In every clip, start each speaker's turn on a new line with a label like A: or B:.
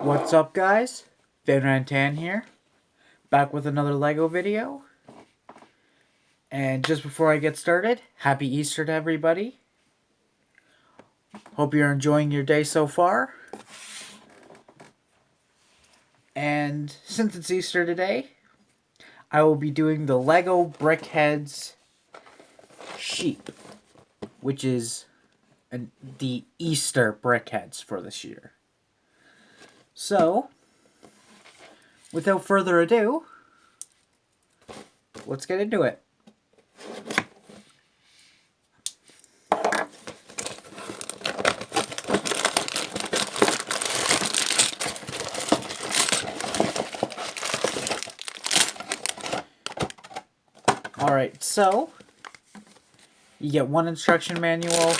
A: What's up, guys? Tan here, back with another LEGO video. And just before I get started, happy Easter to everybody. Hope you're enjoying your day so far. And since it's Easter today, I will be doing the LEGO BrickHeadz sheep, which is the Easter BrickHeadz for this year. So, without further ado, let's get into it. Alright, so you get one instruction manual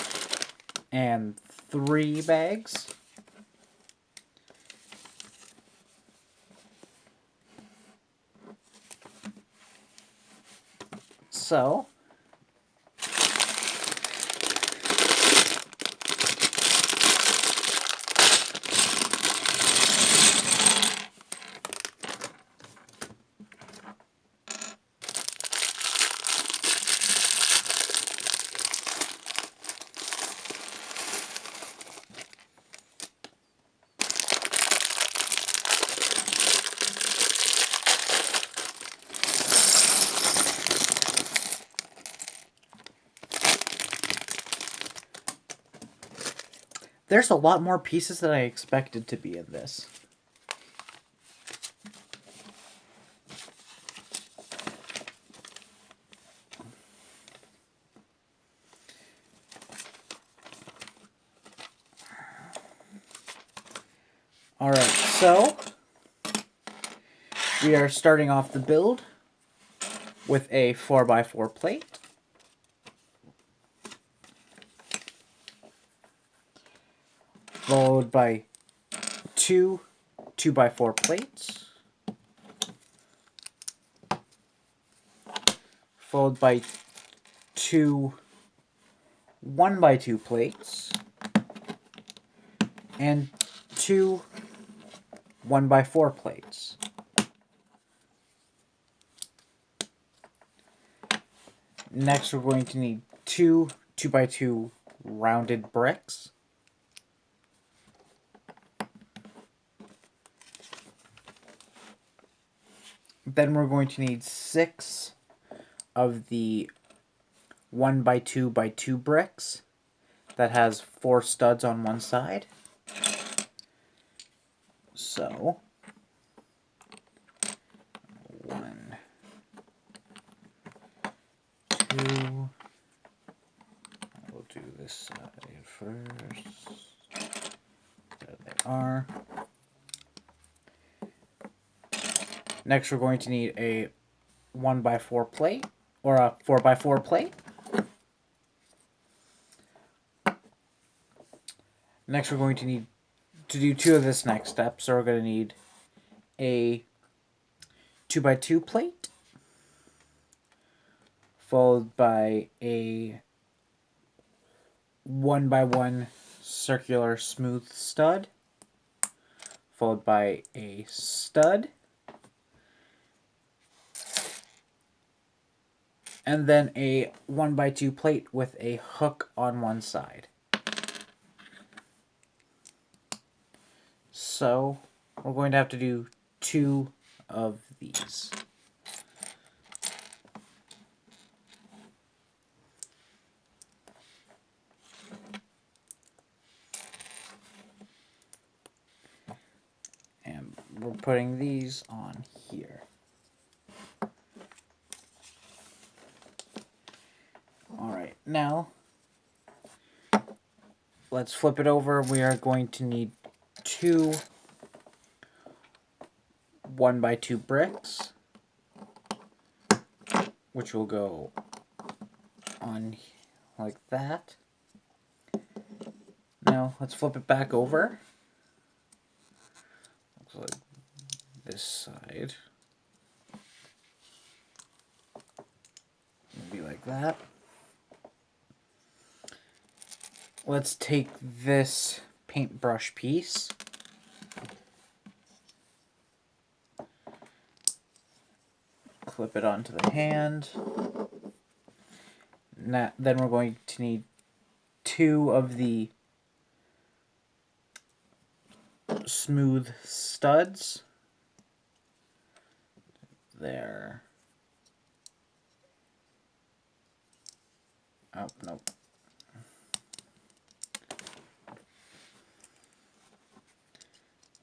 A: and 3 bags. So, there's a lot more pieces than I expected to be in this. Alright, so we are starting off the build with a 4x4 plate. Followed by 2 2x4 plates. Followed by 2 1x2 plates. And 2 1x4 plates. Next, we're going to need 2 2x2 rounded bricks. Then we're going to need 6 of the 1x2x2 bricks that has 4 studs on one side. So, 1, 2, we'll do this side first. There they are. Next, we're going to need a 1x4 plate, or a 4x4 plate. Next, we're going to need to do 2 of this next step, so we're going to need a 2x2 plate, followed by a 1x1 circular smooth stud, followed by a stud, and then a 1x2 plate with a hook on one side. So, we're going to have to do 2 of these. And we're putting these on here. Alright, now let's flip it over. We are going to need 2 1x2 bricks, which will go on like that. Now let's flip it back over. Looks like this side will be like that. Let's take this paintbrush piece clip it onto the hand. Now, then we're going to need 2 of the smooth studs. There. Oh, nope.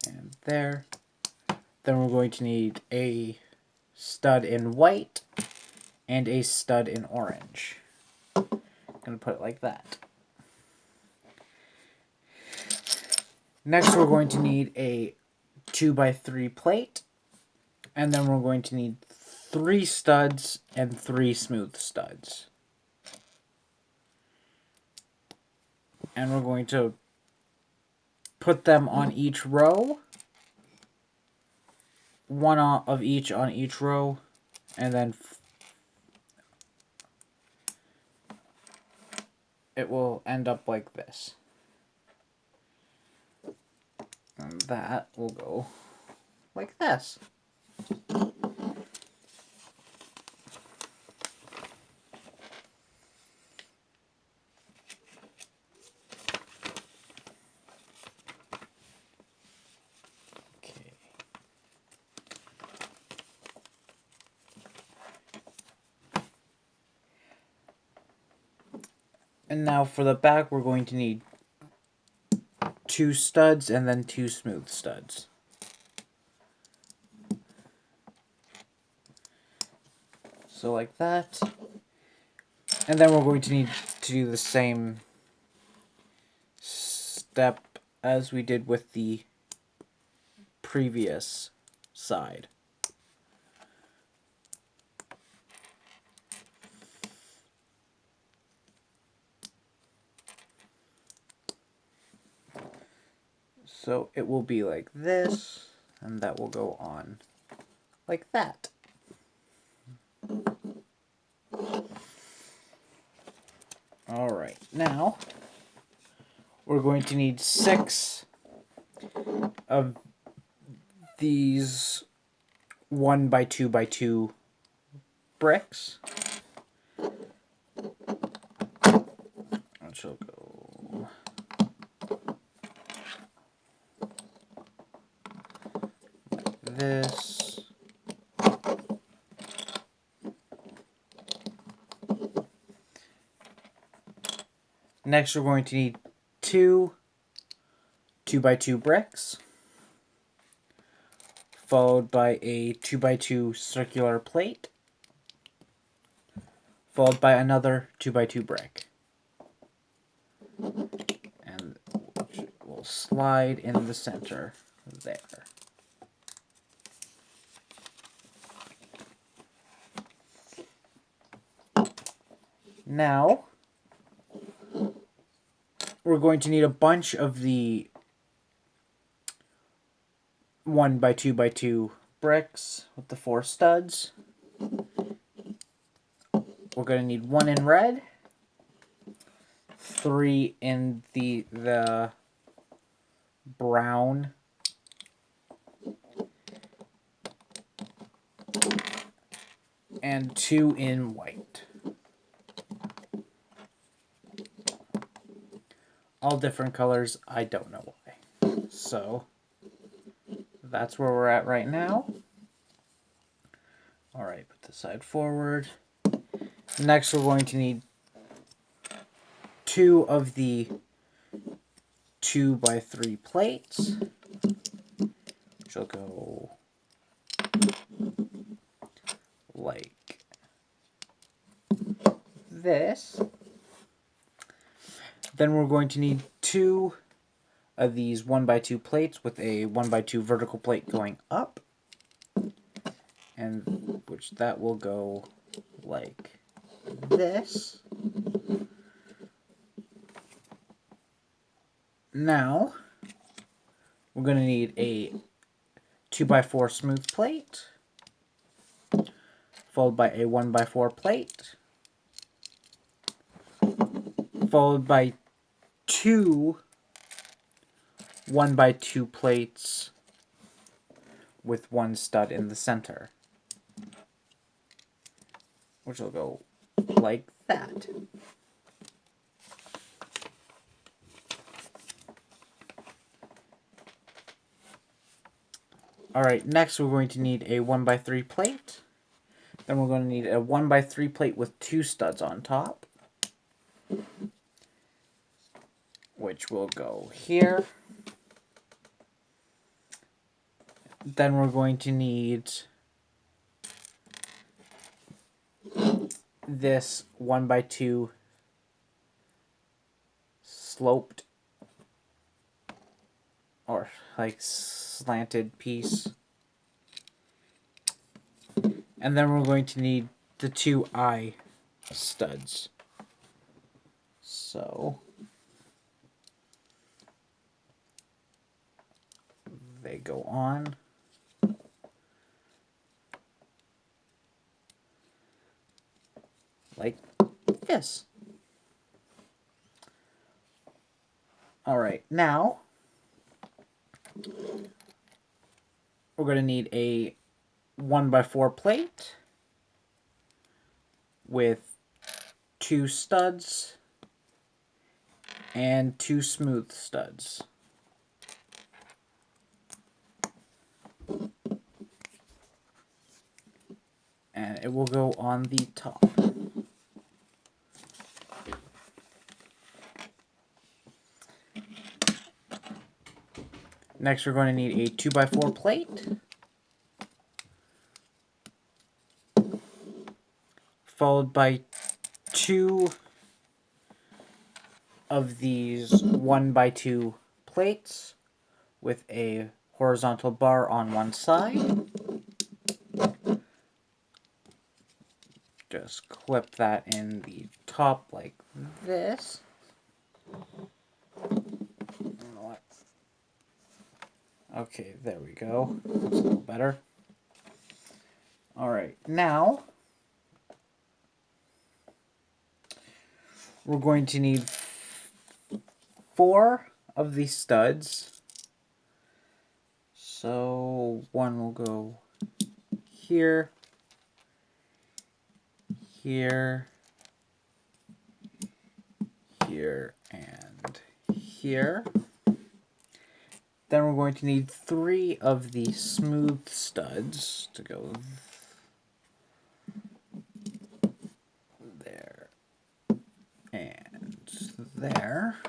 A: And there. Then we're going to need a stud in white and a stud in orange. I'm going to put it like that. Next, we're going to need a 2x3 plate, and then we're going to need 3 studs and 3 smooth studs. And we're going to put them on each row, 1 of each on each row, and then it will end up like this. And that will go like this. Okay. And now for the back, we're going to need 2 studs and then 2 smooth studs. So like that. And then we're going to need to do the same step as we did with the previous side. So it will be like this, and that will go on like that. Alright, now we're going to need 6 of these 1x2x2 bricks. Which will go like this. Next, we're going to need 2 2x2 bricks, followed by a 2x2 circular plate, followed by another 2x2 brick. And we'll slide in the center there. Now, we're going to need a bunch of the 1x2x2 bricks with the 4 studs. We're going to need 1 in red, 3 in the brown, and 2 in white. All different colors, I don't know why. So, that's where we're at right now. Alright, put this side forward. Next, we're going to need 2 of the 2x3 plates, which will go like this. Then we're going to need 2 of these 1x2 plates with a 1x2 vertical plate going up, and which that will go like this. Now, we're going to need a 2x4 smooth plate, followed by a 1x4 plate, followed by 2 1x2 plates with 1 stud in the center. which will go like that. Alright, next we're going to need a 1x3 plate. Then we're going to need a 1x3 plate with 2 studs on top, which will go here. Then we're going to need this 1x2 sloped or like slanted piece. And then we're going to need the 2 eye studs. So they go on like this. Alright, now we're going to need a 1x4 plate with 2 studs and 2 smooth studs. And it will go on the top. Next, we're going to need a 2x4 plate, followed by 2 of these 1x2 plates with a horizontal bar on one side. Just clip that in the top like this. Okay, there we go. That's a little better. Alright, now we're going to need 4 of these studs. So one will go here, here, here, and here. Then we're going to need 3 of the smooth studs to go there and there.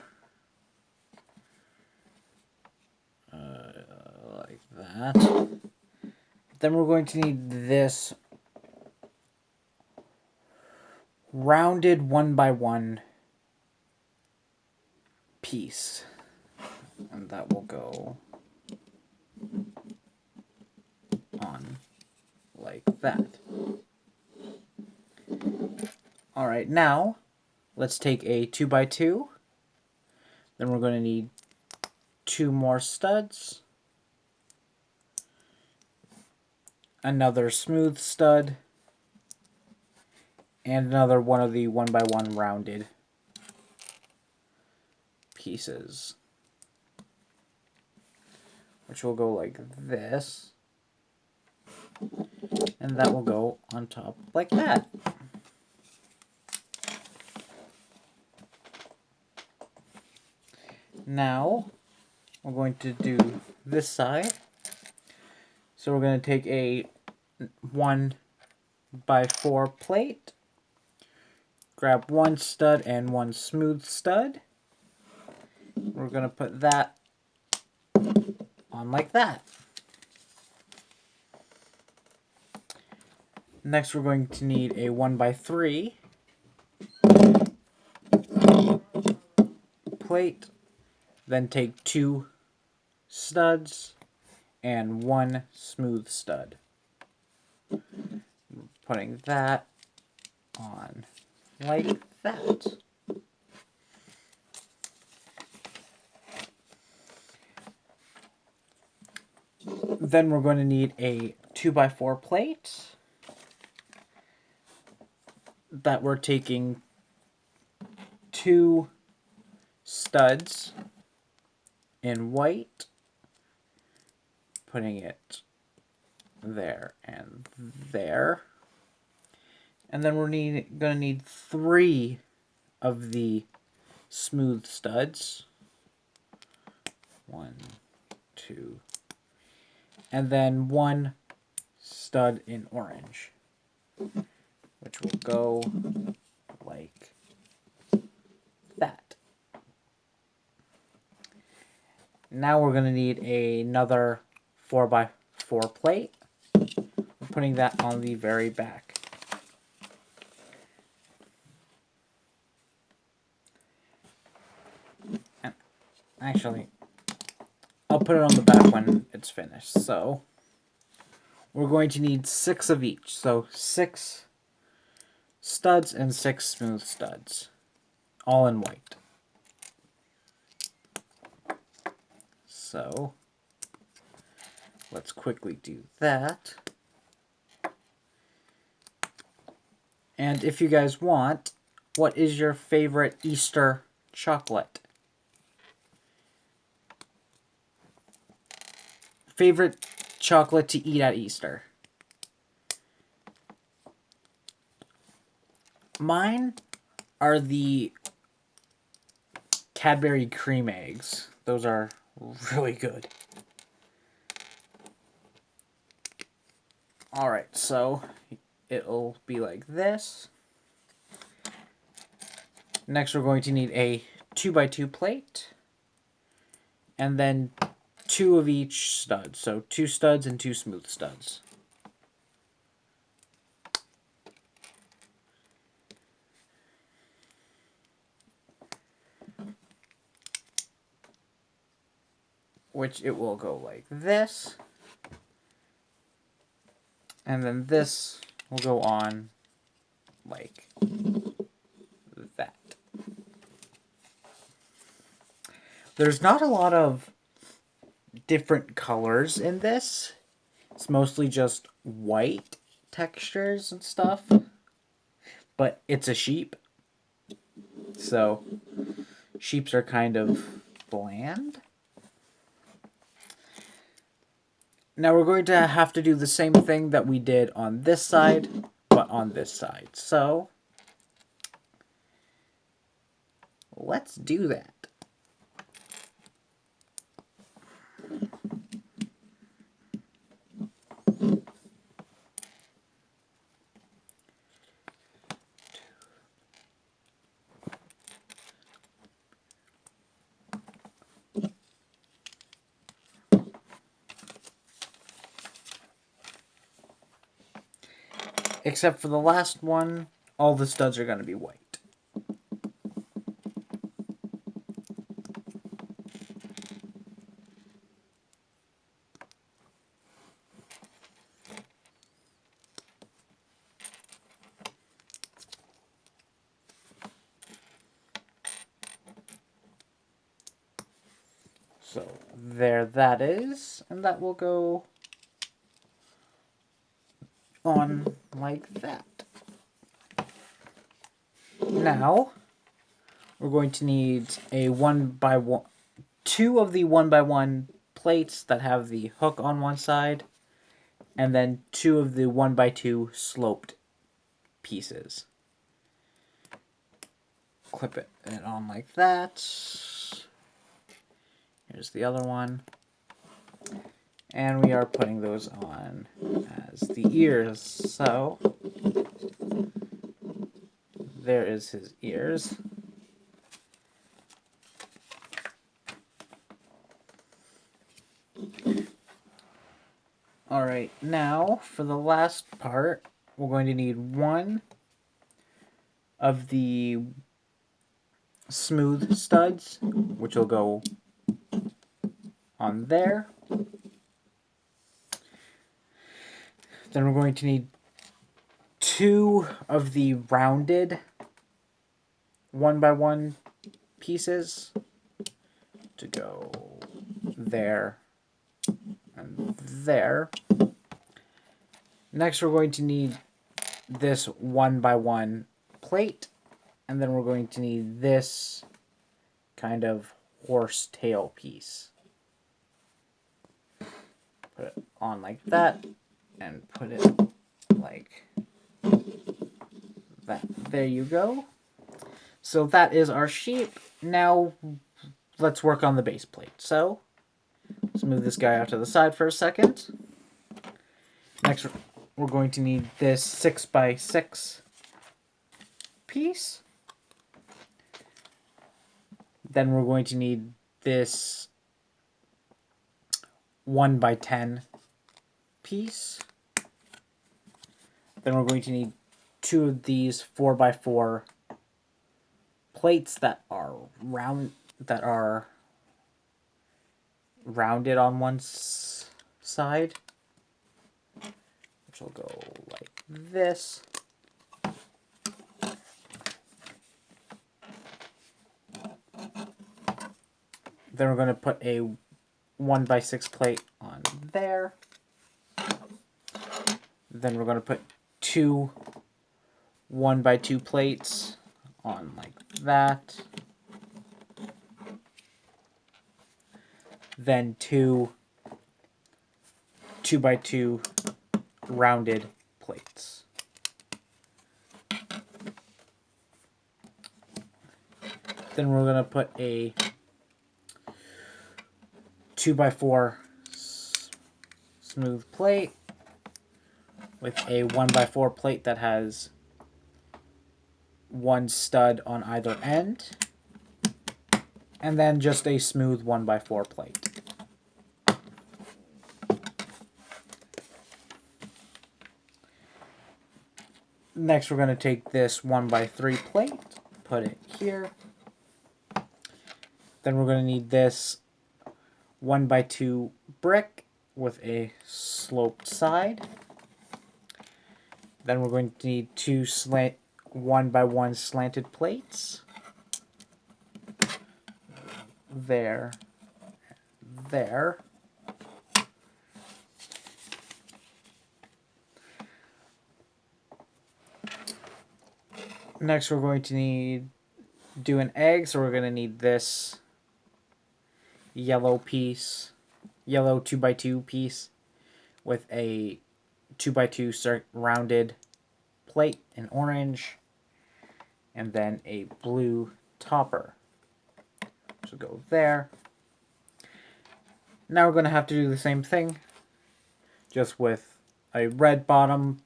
A: Like that. Then we're going to need this rounded 1x1 piece. And that will go on like that. Alright, now let's take a 2x2. Then we're going to need 2 more studs, another smooth stud, and another one of the 1x1 rounded pieces, which will go like this, and that will go on top like that. Now we're going to do this side. So we're going to take a 1x4 plate, grab 1 stud and 1 smooth stud. We're going to put that on like that. Next, we're going to need a 1x3 plate, then take 2 studs and 1 smooth stud. Putting that on like that. Then we're going to need a 2x4 plate that we're taking 2 studs in white, putting it there and there, And then we're gonna need 3 of the smooth studs. 1, 2, and then 1 stud in orange, which will go like that. Now we're going to need another 4x4 plate. We're putting that on the very back. And actually, I'll put it on the back when it's finished. So we're going to need 6 of each. So 6 studs and 6 smooth studs, all in white. So let's quickly do that. And if you guys want, what is your favorite Easter chocolate? Favorite chocolate to eat at Easter? Mine are the Cadbury cream eggs. Those are really good. Alright, so it'll be like this. Next we're going to need a 2x2 plate. And then 2 of each stud. So 2 studs and 2 smooth studs. Which it will go like this. And then this will go on like that. There's not a lot of different colors in this. It's mostly just white textures and stuff. But it's a sheep. So sheeps are kind of bland. Now we're going to have to do the same thing that we did on this side, but on this side. So let's do that. Except for the last one, all the studs are going to be white. So there that is, and that will go on like that. Now, we're going to need a 1x1, 2 of the 1x1 plates that have the hook on one side, and then 2 of the 1x2 sloped pieces. Clip it on like that. Here's the other one. And we are putting those on as the ears. So there is his ears. Alright, now for the last part, we're going to need 1 of the smooth studs, which will go on there. Then we're going to need 2 of the rounded 1x1 pieces to go there and there. Next, we're going to need this 1x1 plate, and then we're going to need this kind of horse tail piece. Put it on like that, and put it like There you go. So that is our sheep. Now let's work on the base plate. So let's move this guy out to the side for a second. Next, we're going to need this 6x6 piece. Then we're going to need this 1x10 piece. Then we're going to need 2 of these 4x4 plates that are rounded on one side, which will go like this. Then we're going to put a 1x6 plate on there. Then we're going to put 2 1x2 plates on like that. Then 2 2x2 rounded plates. Then we're going to put a 2x4 smooth plate with a 1x4 plate that has 1 stud on either end, and then just a smooth 1x4 plate. Next, we're going to take this 1x3 plate, put it here. Then we're going to need this 1x2 brick with a sloped side. Then we're going to need 2 1x1 slanted plates. There. Next, we're going to do an egg, so we're going to need this yellow 2x2 piece with a 2x2 rounded plate in orange, and then a blue topper. So go there. Now we're going to have to do the same thing, just with a red bottom,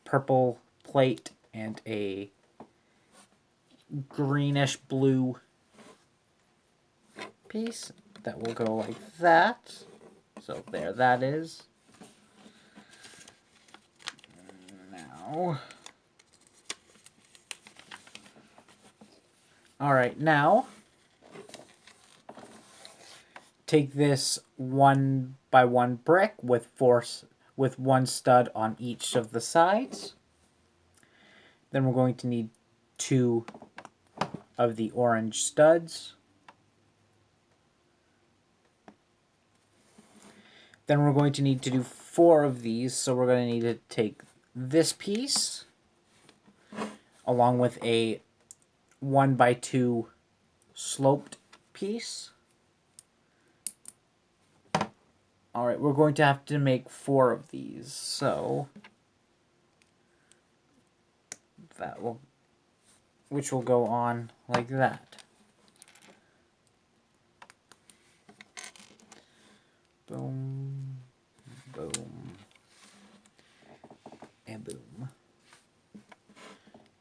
A: purple plate, and a greenish blue piece that will go like that. So there that is. Now, alright, now take this 1x1 brick with 1 stud on each of the sides. Then we're going to need 2 of the orange studs. Then we're going to need to do 4 of these, so we're going to need to take this piece along with a 1x2 sloped piece. Alright, we're going to have to make 4 of these, so which will go on like that. Boom, boom, and boom.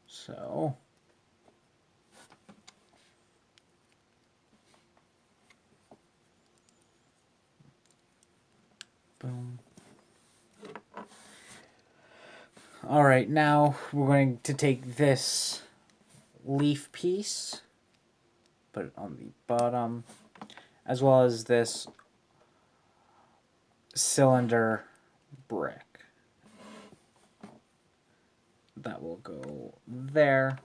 A: So boom. Alright, now we're going to take this leaf piece, put it on the bottom, as well as this cylinder brick. That will go there.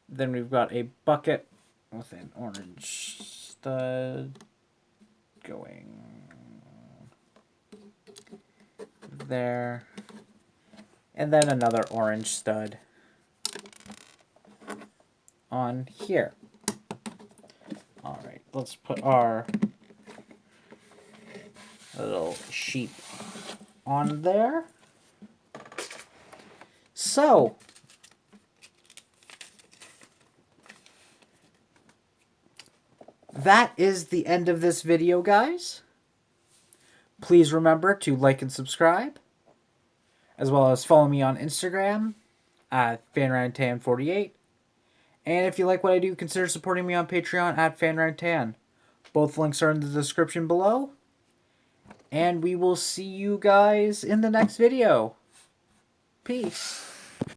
A: Then we've got a bucket with an orange stud going there. And then another orange stud on here. Alright, let's put our little sheep on there. So, that is the end of this video, guys. Please remember to like and subscribe, as well as follow me on Instagram at FanRyanTan48. And if you like what I do, consider supporting me on Patreon at FanRyanTan. Both links are in the description below. And we will see you guys in the next video. Peace.